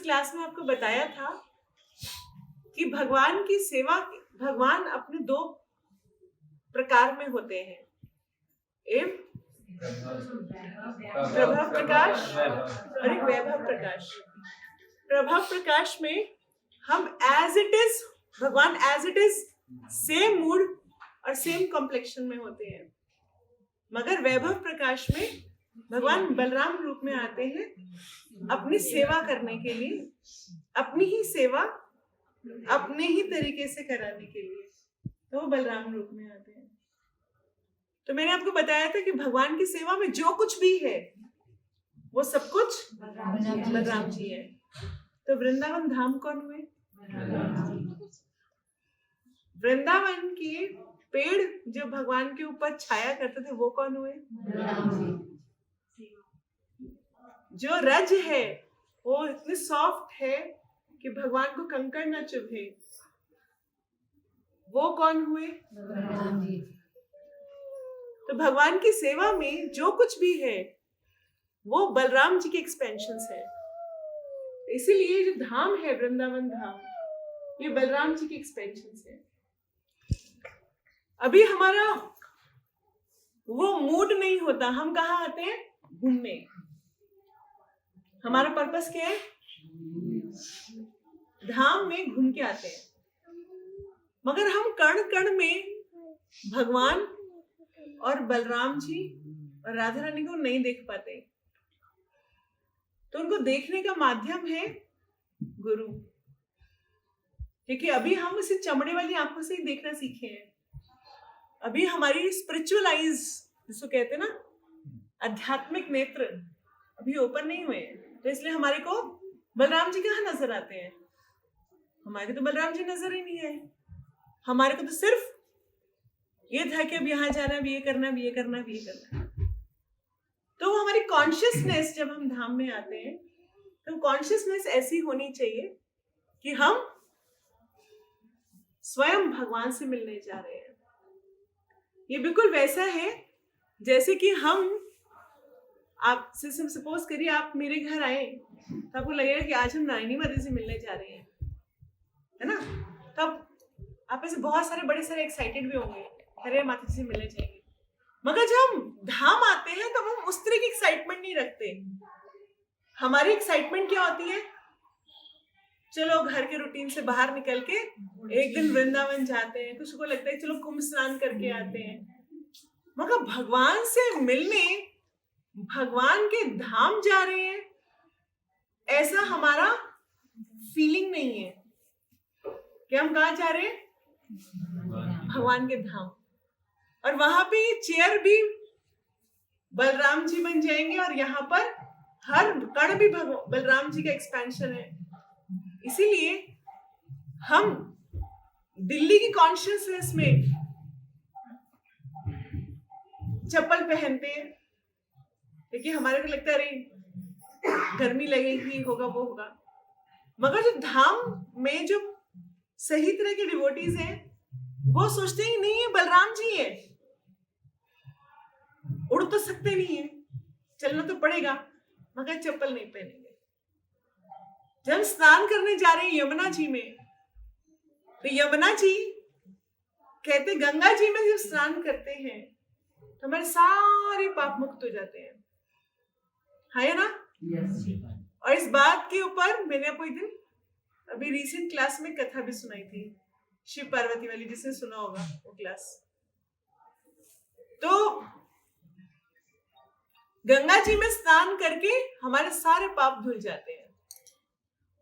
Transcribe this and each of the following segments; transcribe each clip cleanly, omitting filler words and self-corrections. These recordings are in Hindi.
क्लास में आपको बताया था कि भगवान की सेवा, भगवान अपने दो प्रकार में होते हैं, एक प्रभाव प्रकाश और एक वैभव प्रकाश। प्रभाव प्रकाश में हम एज इट इज, भगवान as it is same mood और सेम कॉम्प्लेक्शन में होते हैं। मगर वैभव प्रकाश में भगवान बलराम रूप में आते हैं अपनी सेवा करने के लिए, अपनी ही सेवा अपने ही तरीके से कराने के लिए, तो वो बलराम रूप में आते हैं। तो मैंने आपको बताया था कि भगवान की सेवा में जो कुछ भी है वो सब कुछ बलराम जी है। तो वृंदावन धाम कौन हुए? वृंदावन के पेड़ जो भगवान के ऊपर छाया करते थे वो कौन हुए? जो रज है वो इतनी सॉफ्ट है कि भगवान को कंकड़ न चुभे, वो कौन हुए? तो भगवान की सेवा में जो कुछ भी है वो बलराम जी के एक्सपेंशंस है। इसीलिए जो धाम है वृंदावन धाम, ये बलराम जी के एक्सपेंशंस है। अभी हमारा वो मूड नहीं होता, हम कहाँ आते हैं? घूमने। हमारा पर्पस क्या है? धाम में घूम के आते हैं। मगर हम कण कण में भगवान और बलराम जी और राधा रानी को नहीं देख पाते, तो उनको देखने का माध्यम है गुरु। क्योंकि अभी हम इसे चमड़े वाली आंखों से ही देखना सीखे हैं। अभी हमारी स्पिरिचुअल आईज, जिसको कहते हैं ना, आध्यात्मिक नेत्र अभी ओपन नहीं हुए हैं। तो इसलिए हमारे को बलराम जी कहाँ नजर आते हैं? हमारे को तो बलराम जी नजर ही नहीं आए। हमारे को तो सिर्फ ये था कि अब यहाँ जाना, अब ये करना, अब ये करना, अब ये करना। तो हमारी कॉन्शियसनेस, जब हम धाम में आते हैं तो कॉन्शियसनेस ऐसी होनी चाहिए कि हम स्वयं भगवान से मिलने जा रहे हैं। ये बिल्कुल वैसा है जैसे कि हम, आप सपोज करिए आप मेरे घर आए तो आपको लगेगा कि आज हम नारायणी माता से मिलने जा रहे हैं, है ना? तब आप ऐसे बहुत सारे बड़े सारे एक्साइटेड भी होंगे, अरे माता से मिलने जाएंगे। मगर जब हम धाम आते हैं तो हम उस तरह की एक्साइटमेंट नहीं रखते। हमारी एक्साइटमेंट क्या होती है? चलो घर के रूटीन से बाहर निकल के एक दिन वृंदावन जाते हैं, कुछ को लगता है चलो कुंभ स्नान करके आते हैं। मगर भगवान से मिलने, भगवान के धाम जा रहे हैं, ऐसा हमारा फीलिंग नहीं है कि हम कहाँ जा रहे हैं? भगवान के धाम। और वहां पे ये चेयर भी बलराम जी बन जाएंगे और यहाँ पर हर कण भी बलराम जी का एक्सपेंशन है। इसीलिए हम दिल्ली की कॉन्शियसनेस में चप्पल पहनते हैं क्योंकि हमारे को लगता है अरे गर्मी लगेगी, होगा वो होगा। मगर जो धाम में जो सही तरह के डिवोटीज हैं वो सोचते हैं नहीं, ये बलराम जी है, उड़ तो सकते नहीं है, चलना तो पड़ेगा, मगर चप्पल नहीं पहनेंगे। जब हम स्नान करने जा रहे हैं यमुना जी में, तो यमुना जी कहते, गंगा जी में जब स्नान करते हैं तो हमारे सारे पाप मुक्त हो जाते हैं, है ना? और इस बात के ऊपर मैंने आपको एक दिन अभी रीसेंट क्लास में कथा भी सुनाई थी, शिव पार्वती वाली, जिसने सुना होगा वो क्लास। तो गंगा जी में स्नान करके हमारे सारे पाप धुल जाते हैं।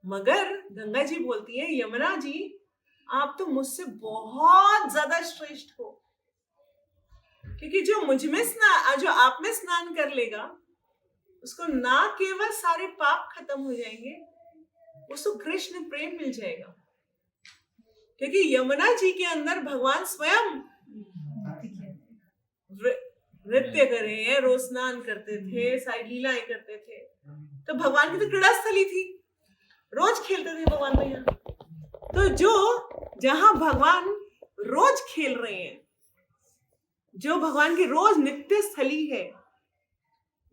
मगर गंगा जी बोलती है, यमुना जी आप तो मुझसे बहुत ज्यादा श्रेष्ठ हो, क्योंकि जो मुझ में स्नान, जो आप में स्नान कर लेगा उसको ना केवल सारे पाप खत्म हो जाएंगे, उसको कृष्ण प्रेम मिल जाएगा। क्योंकि यमुना जी के अंदर भगवान स्वयं नृत्य करे हैं, रोज स्नान करते थे, सारी लीलाएं करते थे। तो भगवान की तो क्रीड़ा स्थली थी, रोज खेलते थे भगवान तो यहाँ। तो जो जहां भगवान रोज खेल रहे हैं, जो भगवान की रोज नित्य स्थली है,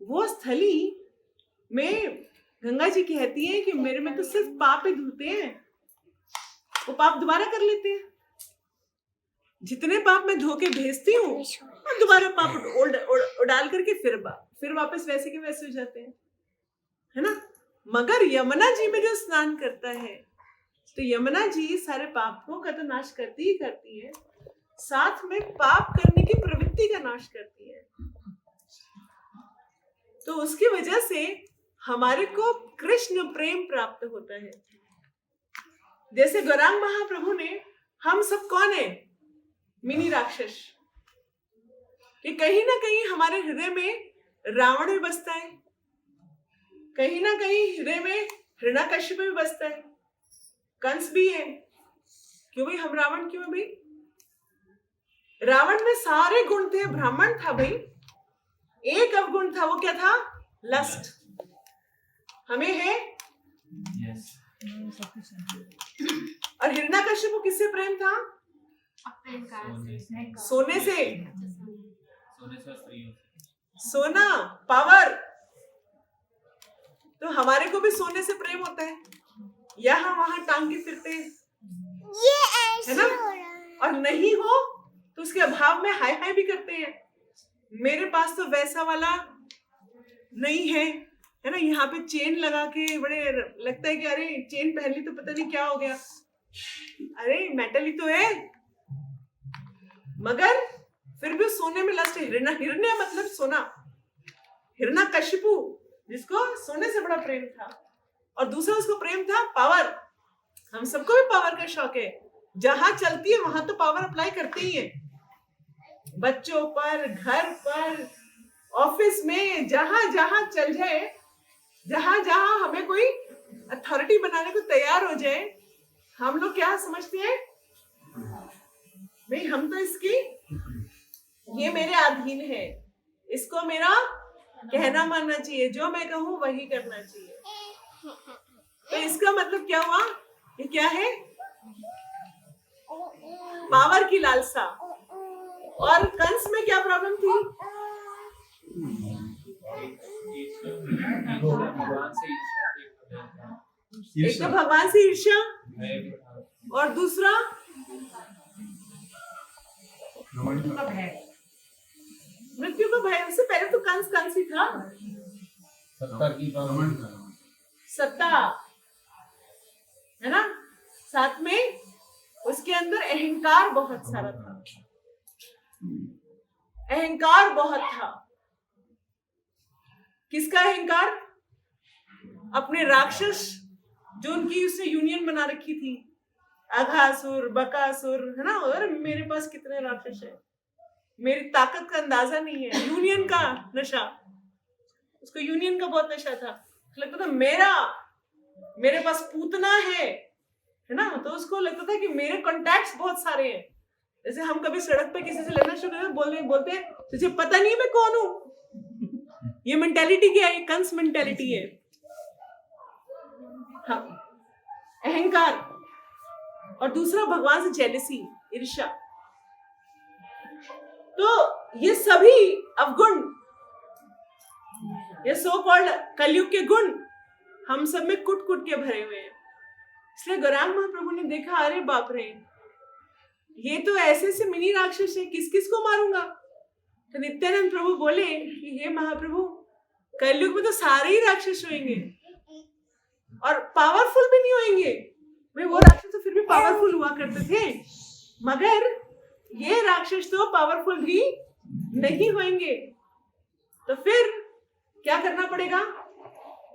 वो स्थली में गंगा जी कहती हैं कि मेरे में तो सिर्फ पाप ही धुलते हैं, वो पाप दोबारा कर लेते हैं। जितने पाप मैं धो के भेजती हूँ और दोबारा पाप उड़ाल करके फिर वापस वैसे के वैसे हो जाते हैं, है ना। मगर यमुना जी में जो स्नान करता है तो यमुना जी सारे पापों का तो नाश करती ही करती है, साथ में पाप करने की प्रवृत्ति का नाश करती है। तो उसकी वजह से हमारे को कृष्ण प्रेम प्राप्त होता है। जैसे गौरांग महाप्रभु ने, हम सब कौन है? मिनी राक्षस। कि कहीं ना कहीं हमारे हृदय में रावण भी बसता है, कहीं ना कहीं हृदय में हिरण्यकश्यप भी बसता है, कंस भी है। क्यों भाई हम रावण क्यों भाई? रावण में सारे गुण थे, ब्राह्मण था भाई, एक अवगुण था, वो क्या था? लस्ट। हमें है और हिरण्यकश्यप को किससे प्रेम था? सोने से। सोना पावर। तो हमारे को भी सोने से प्रेम होता है, यहाँ वहां टांग के फिरते हैं, है ना। और नहीं हो तो उसके अभाव में हाय हाय भी करते हैं। मेरे पास तो वैसा वाला नहीं है, है ना। यहाँ पे चेन लगा के बड़े लगता है कि अरे चेन पहन ली तो पता नहीं क्या हो गया, अरे मेटल ही तो है। मगर फिर भी सोने में लस्ट है। हिरण्य मतलब सोना, हिरण्यकशिपु जिसको सोने से बड़ा प्रेम था, और दूसरा उसको प्रेम था पावर। हम सबको भी पावर का शौक है, जहां चलती है वहां तो पावर अप्लाई करते ही है, बच्चों पर, घर पर, ऑफिस में, जहां जहां चल जाए, जहां जहां हमें कोई अथॉरिटी बनाने को तैयार हो जाए, हम लोग क्या समझते हैं? भाई हम तो इसकी, ये मेरे अधीन है, इसको मेरा कहना मानना चाहिए, जो मैं कहूँ वही करना चाहिए। तो इसका मतलब क्या हुआ? ये क्या है? पावर की लालसा। और कंस में क्या प्रॉब्लम थी? एक तो भगवान से ईर्ष्या, और दूसरा मृत्यु का भय। उससे पहले तो कंस ही था, सत्ता, है ना। साथ में उसके अंदर अहंकार बहुत सारा था, अहंकार बहुत था। किसका अहंकार? अपने राक्षस, जो उनकी उसने यूनियन बना रखी थी, अघासुर, बकासुर, है ना। और मेरे पास कितने राक्षस है, मेरी ताकत का अंदाजा नहीं है। यूनियन का नशा, उसको यूनियन का बहुत नशा था। लगता था मेरे पास पूतना है ना। तो उसको लगता था कि मेरे कॉन्टैक्ट्स बहुत सारे हैं। जैसे हम कभी सड़क पे किसी से लड़ना शुरू करते, बोलते हैं तुझे पता नहीं मैं कौन हूं। ये मेंटालिटी क्या है? कंस मेंटालिटी है। हाँ, अहंकार। और दूसरा भगवान से जेलसी, ईर्ष्या। तो ये सभी अवगुण, ये सो कॉल्ड कलयुग के गुण हम सब में कुट कुट के भरे हुए हैं। इसलिए गौरांग महाप्रभु ने देखा, अरे बाप रे, ये तो ऐसे से मिनी राक्षस है, किस किस को मारूंगा। तो नित्यानंद प्रभु बोले कि हे महाप्रभु, कलयुग में तो सारे ही राक्षस होंगे और पावरफुल भी नहीं होंगे। वे वो राक्षस तो फिर भी पावरफुल हुआ करते थे, मगर ये राक्षस तो पावरफुल भी नहीं होंगे। तो फिर क्या करना पड़ेगा?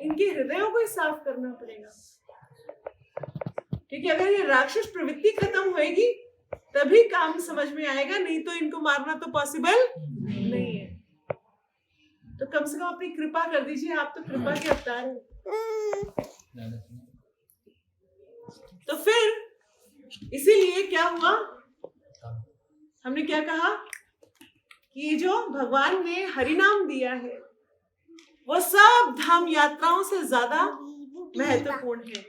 इनके हृदयों को साफ करना पड़ेगा, क्योंकि अगर ये राक्षस प्रवृत्ति खत्म होएगी तभी काम समझ में आएगा, नहीं तो इनको मारना तो पॉसिबल नहीं है। तो कम से कम अपनी कृपा कर दीजिए, आप तो कृपा के अवतार हैं। तो फिर इसीलिए क्या हुआ, हमने क्या कहा कि जो भगवान ने हरिनाम दिया है वो सब धाम यात्राओं से ज्यादा महत्वपूर्ण है।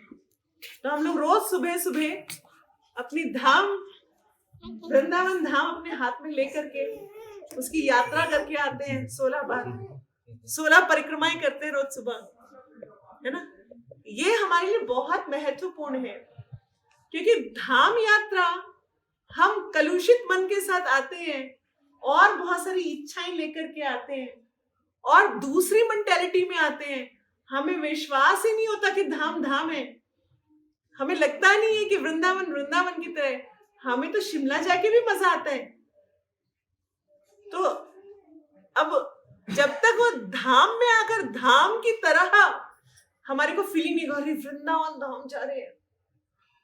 तो हम लोग रोज सुबह सुबह अपनी धाम, वृंदावन धाम अपने हाथ में लेकर के उसकी यात्रा करके आते हैं। 16 बार 16 परिक्रमाएं करते हैं रोज सुबह। है ना। ये हमारे लिए बहुत महत्वपूर्ण है, क्योंकि धाम यात्रा हम कलुषित मन के साथ आते हैं और बहुत सारी इच्छाएं लेकर के आते हैं और दूसरी मेंटेलिटी में आते हैं। हमें विश्वास ही नहीं होता कि धाम धाम है, हमें लगता नहीं है कि वृंदावन वृंदावन की तरह। हमें तो शिमला जाके भी मजा आता है। तो अब जब तक वो धाम में आकर धाम की तरह हमारे को फीलिंग नहीं हो रही वृंदावन धाम जा रहे हैं,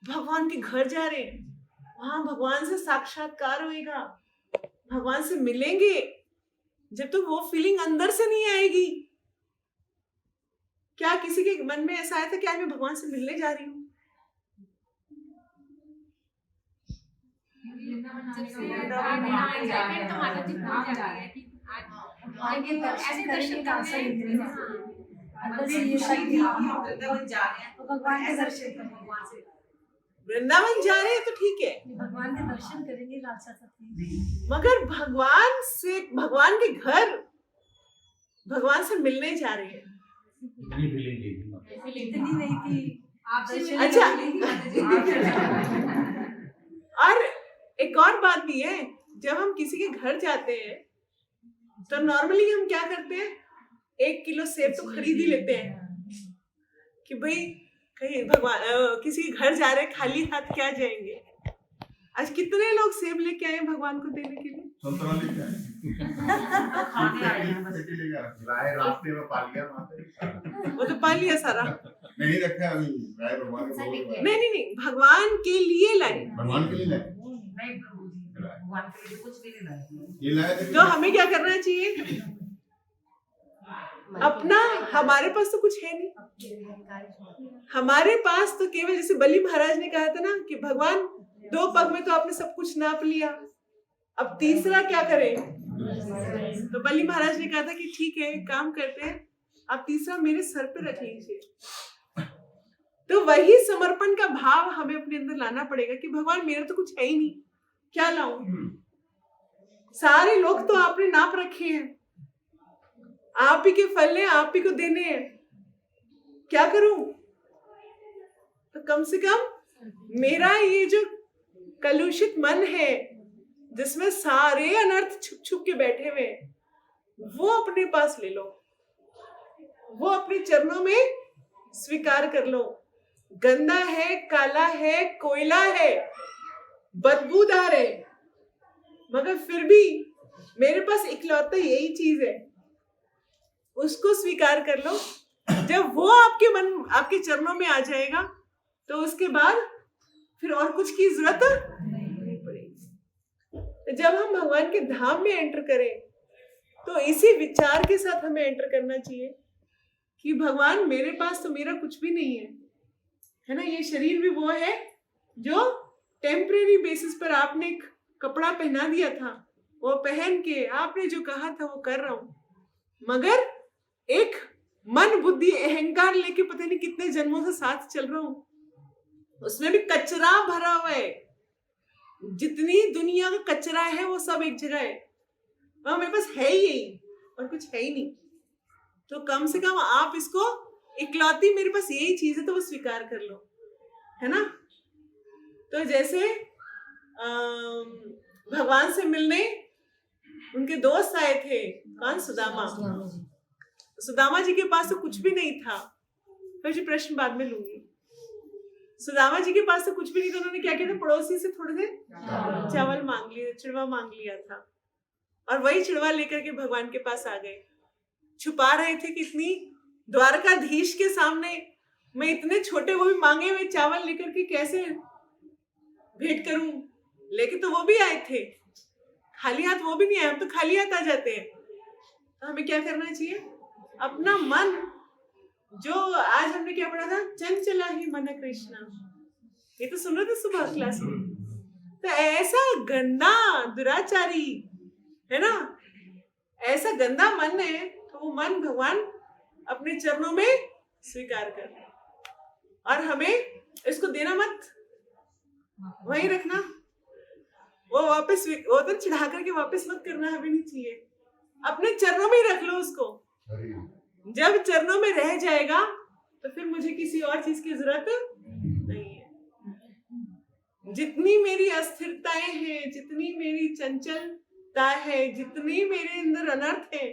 भगवान के घर जा रहे हैं, वहां भगवान से साक्षात्कार होएगा, भगवान से मिलेंगे, जब तक वो फीलिंग अंदर से नहीं आएगी। क्या किसी के मन में ऐसा आया था कि आज मैं भगवान से मिलने जा रही हूँ? वृंदावन जा रहे हैं तो ठीक है, भगवान के दर्शन करेंगे राजा सती, मगर भगवान से, भगवान के घर, भगवान से मिलने जा रहे हैं। इतनी नहीं थी आपसे। अच्छा, और एक और बात भी है, जब हम किसी के घर जाते हैं तो नॉर्मली हम क्या करते हैं, 1 किलो सेब तो खरीद ही लेते हैं कि भाई कहीं भगवान किसी के घर जा रहे हैं, खाली हाथ क्या जाएंगे। आज कितने लोग सेब लेके आए भगवान को देने के लिए? संतरा लेके आए, खाने आए हैं, राय रास्ते में पा लिया वहां वो तो पा लिया सारा, नहीं रखा अभी। राय भगवान के भोग नहीं, भगवान के लिए लाए, भगवान के लिए लाए, नहीं प्रभु जी, भगवान के लिए कुछ भी नहीं लाए। ये लाए तो हमें क्या करना चाहिए? अपना, हमारे पास तो कुछ है नहीं, हमारे पास तो केवल, जैसे बलि महाराज ने कहा था ना कि भगवान 2 पग में तो आपने सब कुछ नाप लिया, अब तीसरा क्या करें? तो बलि महाराज ने कहा था कि ठीक है, काम करते हैं, आप तीसरा मेरे सर पे रख लीजिए। तो वही समर्पण का भाव हमें अपने अंदर लाना पड़ेगा कि भगवान मेरा तो कुछ है ही नहीं, क्या लाऊं? सारे लोग तो आपने नाप रखे हैं, आप ही के फल हैं, आप ही को देने हैं, क्या करूं? तो कम से कम मेरा ये जो कलुषित मन है, जिसमें सारे अनर्थ छुप छुप के बैठे हुए, वो अपने पास ले लो, वो अपने चरणों में स्वीकार कर लो। गंदा है, काला है, कोयला है, बदबूदार है, मगर फिर भी मेरे पास इकलौता यही चीज है, उसको स्वीकार कर लो। जब वो आपके मन, आपके चरणों में आ जाएगा, तो उसके बाद फिर और कुछ की जरूरत नहीं पड़ेगी। जब हम भगवान के धाम में एंटर करें, तो इसी विचार के साथ हमें एंटर करना चाहिए कि भगवान मेरे पास तो मेरा कुछ भी नहीं है ना। ये शरीर भी वो है जो टेम्परेरी बेसिस पर आपने एक कपड़ा पहना दिया था, वो पहन के आपने जो कहा था वो कर रहा हूं, मगर एक मन बुद्धि अहंकार लेके पता नहीं कितने जन्मों से साथ चल रहा हूं, उसमें भी कचरा भरा हुआ है। जितनी दुनिया का कचरा है वो सब एक जगह है, और मेरे पास है ही यही और कुछ है ही नहीं। तो कम से कम आप इसको, इकलौती मेरे पास यही चीज है, तो वो स्वीकार कर लो, है ना। तो जैसे भगवान से मिलने उनके दोस्त आए थे, कौन? सुदामा। सुदामा जी के पास तो कुछ भी नहीं था, फिर जो प्रश्न बाद में लूंगी। सुदामा जी के पास तो कुछ भी नहीं था, उन्होंने क्या किया था? पड़ोसी से थोड़े से चावल मांग लिए, चिड़वा मांग लिया था, और वही चिड़वा लेकर के भगवान के पास आ गए। छुपा रहे थे कि इतनी द्वारकाधीश के सामने मैं इतने छोटे, वो भी मांगे हुए चावल लेकर के कैसे भेंट करूं? लेके तो वो भी आए थे, खाली हाथ वो भी नहीं आए, हम तो खाली हाथ आ जाते हैं। तो हमें क्या करना चाहिए? अपना मन, जो आज हमने क्या पढ़ा था, चंचला ही मन कृष्णा, ये तो सुन रहे थे सुबह क्लास में। तो ऐसा गंदा दुराचारी है ना, ऐसा गंदा मन है, तो वो मन भगवान अपने चरणों में स्वीकार कर, और हमें इसको देना मत, वही रखना, वो वापस, वो तो चढ़ा करके वापस मत करना, हमें नहीं चाहिए। अपने चरणों में ही रख लो उसको। जब चरणों में रह जाएगा, तो फिर मुझे किसी और चीज की जरूरत नहीं है। जितनी मेरी अस्थिरताएं हैं, जितनी मेरी चंचलता है, जितनी मेरे अंदर अनर्थ है,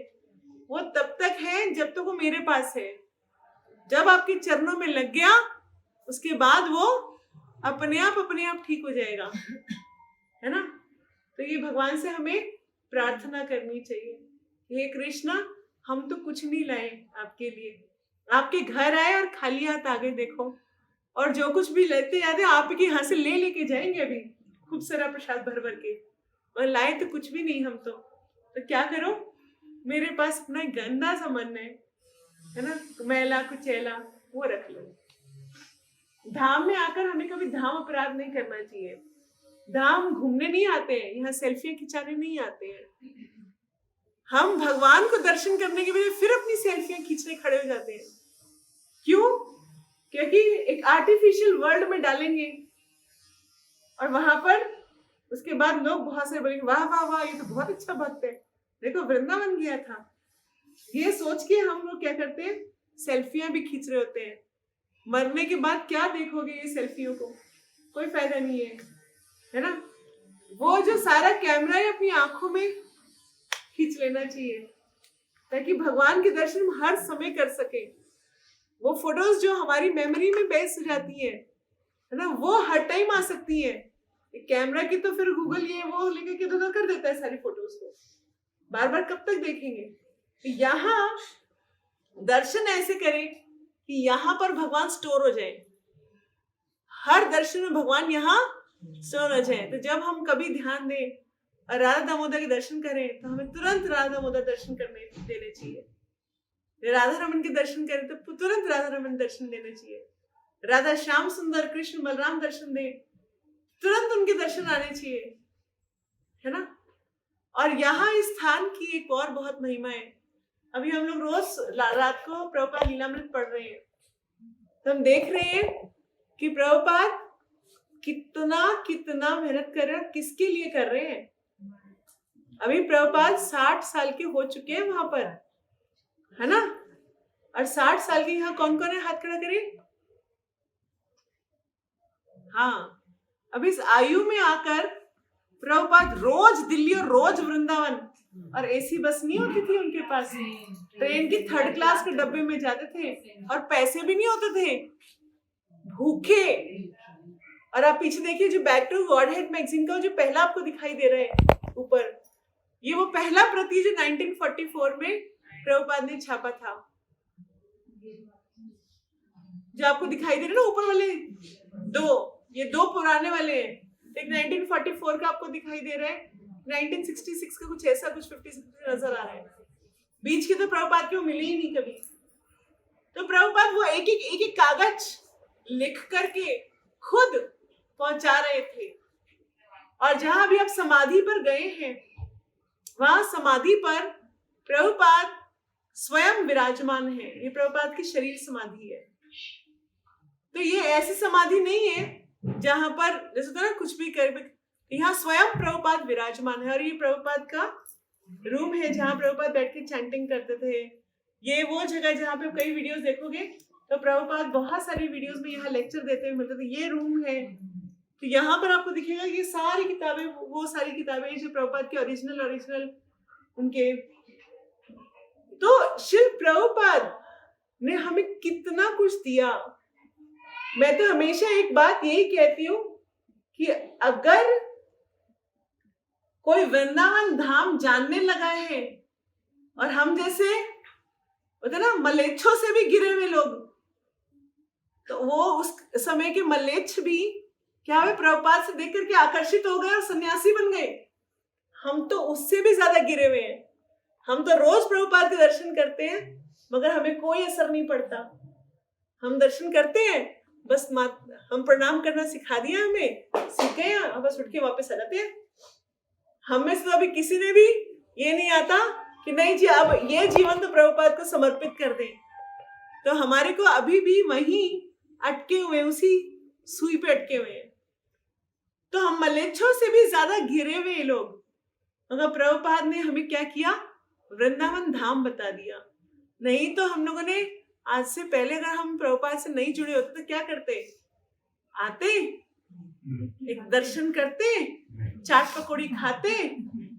वो तब तक है जब तक वो मेरे पास है। जब आपके चरणों में लग गया, उसके बाद वो अपने आप ठीक हो जाएगा, है ना। तो ये भगवान से हमें प्रार्थना करनी चाहिए, हे कृष्णा, हम तो कुछ नहीं लाए आपके लिए, आपके घर आए और खाली हाथ आ गए देखो, और जो कुछ भी लेते जाते आपके यहाँ से लेके जाएंगे अभी खूब सारा प्रसाद भर भर के, और लाए तो कुछ भी नहीं हम तो क्या करो, मेरे पास अपना गंदा सा मन है ना, मैला कुचैला, वो रख लो। धाम में आकर हमें कभी धाम अपराध नहीं करना चाहिए। धाम घूमने नहीं आते हैं, यहाँ सेल्फियां खिंचाने नहीं आते हैं। हम भगवान को दर्शन करने के बजाय फिर अपनी सेल्फियां खींचने खड़े हो जाते हैं। क्यों? क्योंकि एक आर्टिफिशियल वर्ल्ड में डालेंगे और वहां पर उसके बाद लोग बहुत से बोलेंगे, वाह वाह वाह, ये तो बहुत अच्छा भक्त है, देखो वृंदावन गया था। ये सोच के हम लोग क्या करते हैं, सेल्फियां भी खींच रहे होते हैं। मरने के बाद क्या देखोगे ये सेल्फियों को, कोई फायदा नहीं है ना। वो जो सारा कैमरा है अपनी आंखों में खींच लेना चाहिए, ताकि भगवान के दर्शन हम हर समय कर सके। वो फोटोज जो हमारी मेमोरी में बेस हो जाती है ना, वो हर टाइम आ सकती है। कैमरा की तो फिर गूगल ये वो लेकर के तो कर देता है सारी फोटोज को, बार बार कब तक देखेंगे। यहाँ दर्शन ऐसे करें कि यहाँ पर भगवान स्टोर हो जाए, हर दर्शन में भगवान यहाँ स्टोर हो जाए। तो जब हम कभी ध्यान दें और राधा दामोदर के दर्शन करें, तो हमें तुरंत राधा दामोदर दर्शन करने देने चाहिए। राधा रमन के दर्शन करें तो तुरंत राधा रमन दर्शन देने चाहिए। राधा श्याम सुंदर कृष्ण बलराम दर्शन दे, तुरंत उनके दर्शन आने चाहिए, है ना। और यहाँ इस स्थान की एक और बहुत महिमा है। अभी हम लोग रोज रात को प्रभुपाद लीलामृत पढ़ रहे हैं, तो हम देख रहे हैं कि प्रभुपाद कितना मेहनत कर रहे हैं, किसके लिए कर रहे हैं। अभी प्रभुपाद 60 साल के हो चुके हैं वहां पर, है ना। और 60 साल के यहाँ कौन कौन है, हाथ खड़ा करें। हाँ, अब इस आयु में आकर प्रभुपाद रोज दिल्ली और रोज वृंदावन, और एसी बस नहीं होती थी उनके पास, ट्रेन की 3rd क्लास के डब्बे में जाते थे, और पैसे भी नहीं होते थे, भूखे। और आप पीछे देखिए, जो बैक टू गॉडहेड मैगजीन का जो पहला आपको दिखाई दे रहा है ऊपर, ये वो पहला प्रति जो 1944 में प्रभुपाद ने छापा था। जो आपको दिखाई दे रहे ना ऊपर वाले ये दो पुराने वाले हैं। एक 1944 का आपको दिखाई दे रहा है, 1966 का कुछ ऐसा, कुछ 56 नजर आ रहा है। बीच के तो प्रभुपाद के वो मिले ही नहीं कभी। तो प्रभुपाद वो एक एक कागज लिख करके खुद पहुंचा रहे थे। और जहां भी आप समाधि पर गए हैं, वहां समाधि पर प्रभुपाद स्वयं विराजमान है। ये प्रभुपाद की शरीर समाधि है। तो ये ऐसी समाधि नहीं है जहां पर जैसे तो ना कुछ भी कर, यहाँ स्वयं प्रभुपाद विराजमान है। और ये प्रभुपाद का रूम है जहाँ प्रभुपाद बैठ के चैंटिंग करते थे। ये वो जगह जहाँ पे कई वीडियोस देखोगे तो प्रभुपाद बहुत सारी वीडियोस में यहाँ लेक्चर देते हुए मिलते थे। ये रूम है, तो यहाँ पर आपको दिखेगा ये सारी किताबें, वो सारी किताबें जो प्रभुपाद के ओरिजिनल उनके। तो शिल प्रभुपाद ने हमें कितना कुछ दिया। मैं तो हमेशा एक बात यही कहती हूँ कि अगर कोई वृंदावन धाम जानने लगा है, और हम जैसे होते ना मलेच्छों से भी गिरे हुए लोग, तो वो उस समय के मलेच्छ भी क्या हुए, प्रभुपाद से देख करके आकर्षित हो गए और सन्यासी बन गए। हम तो उससे भी ज्यादा गिरे हुए हैं। हम तो रोज प्रभुपाद के दर्शन करते हैं, मगर हमें कोई असर नहीं पड़ता। हम दर्शन करते हैं, बस हम प्रणाम करना सिखा दिया, हमें सीख गए, अब बस उठ के वापस आ जाते हैं। हमें से तो अभी किसी ने भी ये नहीं आता कि नहीं जी अब ये जीवन तो प्रभुपाद को समर्पित कर दें। तो हमारे को अभी भी वहीं अटके हुए, उसी सुई पे अटके हुए हैं। तो हम मलेच्छों से भी ज्यादा घिरे हुए लोग, मगर प्रभुपाद ने हमें क्या किया, वृंदावन धाम बता दिया। नहीं तो हम लोगों ने आज से पहले अगर हम प्रभुपाद से नहीं जुड़े होते तो क्या करते? आते, एक दर्शन करते, चाट पकौड़ी खाते,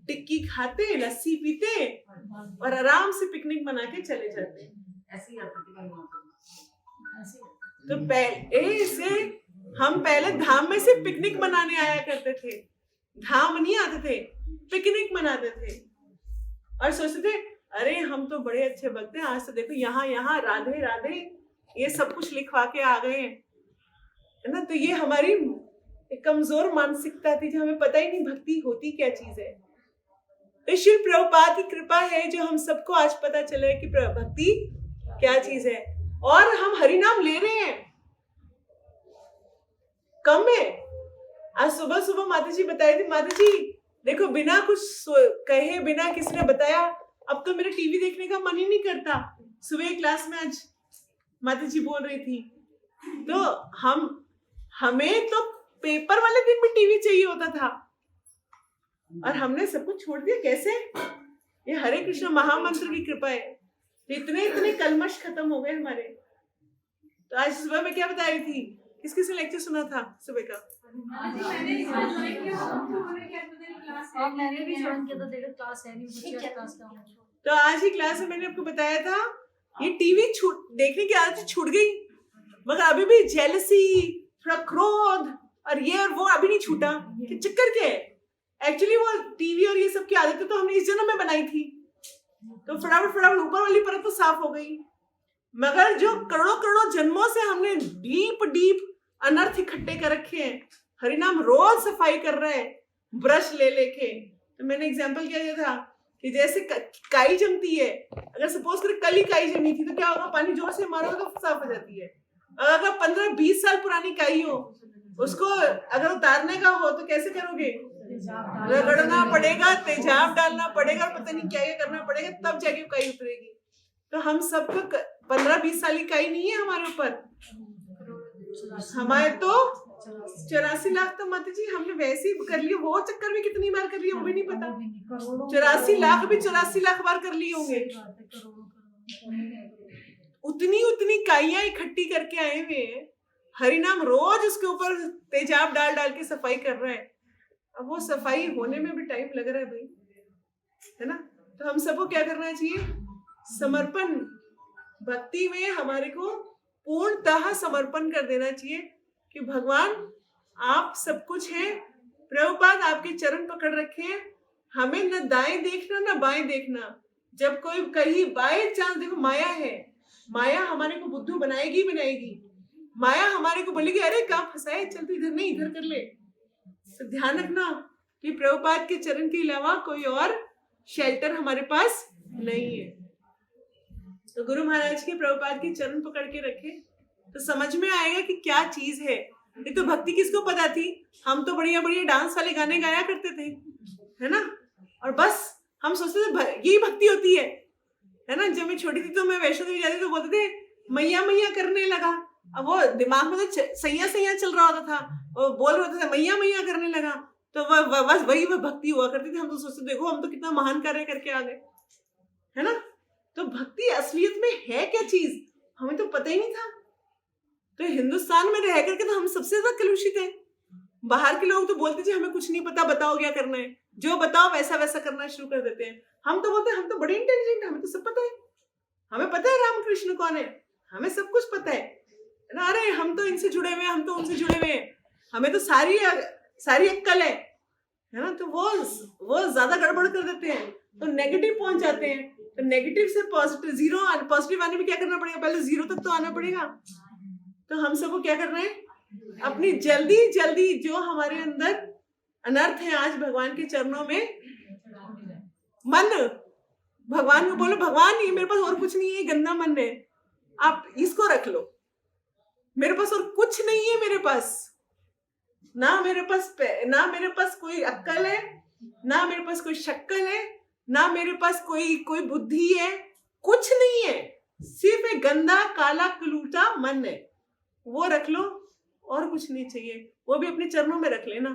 टिक्की खाते, लस्सी पीते और आराम से पिकनिक मना के चले जाते। ऐसे ही आते थे कहीं ऐसे तो पहले से हम पहले धाम में से पिकनिक मनाने आया करते थे, धाम नहीं आते थे, पिकनिक मनाते थे और सोचते थे अरे हम तो बड़े अच्छे भक्त हैं, आज तो देखो यहाँ यहाँ राधे राधे ये सब कुछ लिखवा के आ गए हैं, है ना। तो ये हमारी एक कमजोर मानसिकता थी, जो हमें पता ही नहीं भक्ति होती क्या चीज है। तो श्री प्रभुपाद की कृपा है जो हम सबको आज पता चले कि भक्ति क्या चीज है और हम हरि नाम ले रहे हैं। कम है। आज सुबह सुबह माता जी बताई थी, माता जी देखो बिना कुछ कहे, बिना किसी ने बताया, अब तो मेरा टीवी देखने का मन ही नहीं करता। सुबह क्लास में आज माता जी बोल रही थी, तो हमें तो पेपर वाले दिन भी टीवी चाहिए होता था और हमने सब कुछ छोड़ दिया। कैसे? ये हरे कृष्ण महामंत्र की कृपा है। इतने इतने कलमश खत्म हो गए हमारे। तो आज सुबह में क्या बता रही थी? किस किस ने लेक्चर सुना था सुबह का? और मैंने भी ज्वाइन किया था, देखो क्लास है नहीं, बच्चे क्लास का हूं। तो आज ही क्लास में मैंने आपको बताया था ये टीवी देखने की आदत छूट गई, मगर अभी भी जेलसी, थोड़ा क्रोध और ये और वो अभी नहीं छूटा। कि चक्कर क्या है? एक्चुअली वो टीवी और ये सब की आदतें तो हमने इस जन्म में बनाई थी, तो फटाफट ऊपर वाली परत तो साफ हो गई, मगर जो करोड़ों करोड़ों जन्मों से हमने डीप अनर्थ इकट्ठे कर रखे हैं, हरिनाम रोज सफाई कर रहे हैं ब्रश ले लेके। तो मैंने एग्जांपल क्या दिया था कि जैसे काई जमती है, अगर सपोज करें कल ही काई जमी थी तो क्या होगा? पानी जोर से मारोगे तो साफ हो जाती है। अगर 15-20 साल पुरानी काई हो, उसको अगर उतारने का हो तो कैसे करोगे? रगड़ना पड़ेगा, तेजाब डालना पड़ेगा, पता नहीं क्या करना पड़ेगा, तब जाके काई उतरेगी। तो हम सबको 15-20 साल की काई नहीं है हमारे ऊपर, हमारे तो 84 लाख तो माता जी हमने वैसे ही कर लिए। वो चक्कर में कितनी बार कर लिए वो भी नहीं पता। 84 लाख भी 84 लाख बार कर लिए होंगे। उतनी काइयां इकट्ठी करके आए हुए हैं, हरिनाम रोज उसके ऊपर तेजाब डाल के सफाई कर रहे हैं। अब वो सफाई होने में भी टाइम लग रहा है भाई, है ना। तो हम सबको क्या करना चाहिए? समर्पण, भक्ति में हमारे को पूर्णतः समर्पण कर देना चाहिए कि भगवान आप सब कुछ है, प्रभुपाद आपके चरण पकड़ रखे हैं, हमें न दाएं देखना न बाएं देखना। जब कोई कहीं बाय चांस, देखो माया है, माया हमारे को बुद्धू बनाएगी। माया हमारे को बोलेगी अरे कहाँ फंसाए, चल तू इधर नहीं इधर कर ले। तो ध्यान रखना कि प्रभुपाद के चरण के अलावा कोई और शेल्टर हमारे पास नहीं है। तो गुरु महाराज के प्रभुपाद के चरण पकड़ के रखे तो समझ में आएगा कि क्या चीज है। ये तो भक्ति किसको पता थी? हम तो बढ़िया डांस वाले गाने गाया करते थे, है ना। और बस हम सोचते थे यही भक्ति होती है ना। जब मैं छोटी थी तो मैं वैष्णो देवी जाती तो बोलते थे मैया मैया करने लगा। अब वो दिमाग में तो सैया चल रहा होता था, वो बोल रहे होते थे मैया करने लगा, तो बस वही भक्ति हुआ करती थी। हम तो सोचते देखो हम तो कितना महान कार्य करके आ गए, है ना। तो भक्ति असलियत में है क्या चीज, हमें तो पता ही नहीं था। तो हिंदुस्तान में रह करके तो हम सबसे ज्यादा कलुषित हैं। बाहर के लोग तो बोलते थे हमें कुछ नहीं पता, बताओ क्या करना है, जो बताओ वैसा करना शुरू कर देते हैं। हम तो बोलते हैं हम तो बड़े इंटेलिजेंट हैं, हमें तो सब पता है, हमें पता है रामकृष्ण कौन है, हमें सब कुछ पता है ना। अरे हम तो इनसे जुड़े हुए हैं, हम तो उनसे जुड़े हुए हैं, हमें तो सारी अक्कल है ना। तो वो ज्यादा गड़बड़ कर देते हैं, तो नेगेटिव पहुंच जाते हैं। तो नेगेटिव से पॉजिटिव पॉजिटिव आने में क्या करना पड़ेगा? पहले 0 तक तो आना पड़ेगा। तो हम सबको क्या करना है? अपनी जल्दी जो हमारे अंदर अनर्थ है, आज भगवान के चरणों में मन, भगवान को बोलो भगवान ये मेरे पास और कुछ नहीं है, गंदा मन है, आप इसको रख लो, मेरे पास और कुछ नहीं है। मेरे पास ना मेरे पास कोई अक्कल है, ना मेरे पास कोई शक्ल है, ना मेरे पास कोई बुद्धि है, कुछ नहीं है, सिर्फ एक गंदा काला कलूटा मन है। वो रख लो, और कुछ नहीं चाहिए। वो भी अपने चरणों में रख लेना,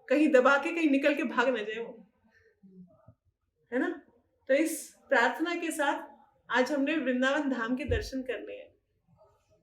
कहीं दबा के कहीं निकल के भाग न जाए वो, है ना। तो इस प्रार्थना के साथ आज हमने वृंदावन धाम के दर्शन करने हैं।